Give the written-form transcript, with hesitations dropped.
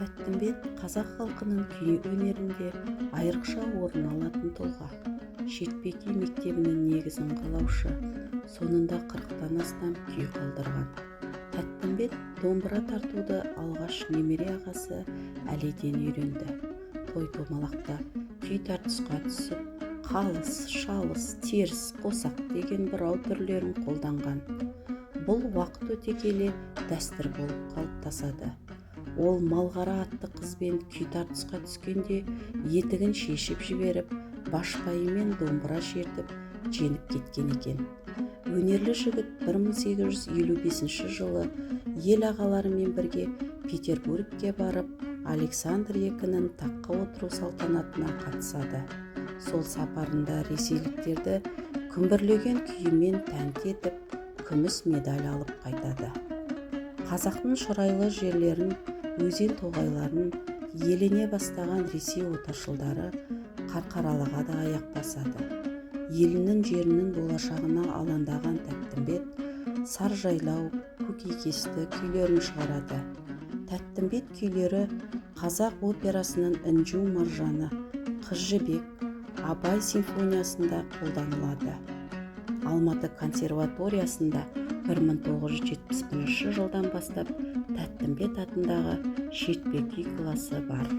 Тәттімбет қазақ халқының күй өнерінде айрықша орын алатын тұлға. Шертпе күй мектебінің негізін қалаушы, сонында 40-тан астам күй қалдырған. Тәттімбет домбыра тартуды алғаш немере ағасы Әлиден үйренді. Той-томалақта күй тартысқа түсіп, қалыс, шалыс, теріс, қосақ деген бұрау түрлерін қолданған. Бұл уақыт өте келе дәстүр болып қалыптасады. Ол Малғара атты қызбен күй тартысқа түскенде етігін шешіп жіберіп, башпайымен домбыра шертіп, жеңіп кеткен екен. Өнерлі жігіт 1855 жылы ел ағаларымен бірге Петербургке барып, Александр II-ның таққа отыру салтанатына қатысады. Сол сапарында ресейліктерді күмбірлеген күйімен тәнті етіп, күміс медаль алып қайтады. Қазақтың шұрайлы жерлерін, өзен-тоғайларын иелене бастаған Ресей отаршылдары Қарқаралыға да аяқ басады. Елінің жерінің болашағына алаңдаған Тәттімбет Саржайлау, көкейкесті күйлерін шығарады. Тәттімбет күйлері қазақ операсының Інжу-Маржаны, Қыз жібек, Абай симфониясында қолданылады. Алматы консерваториясында 1971 жылдан бастап Тәттімбет атындағы шертпе күй класы бар.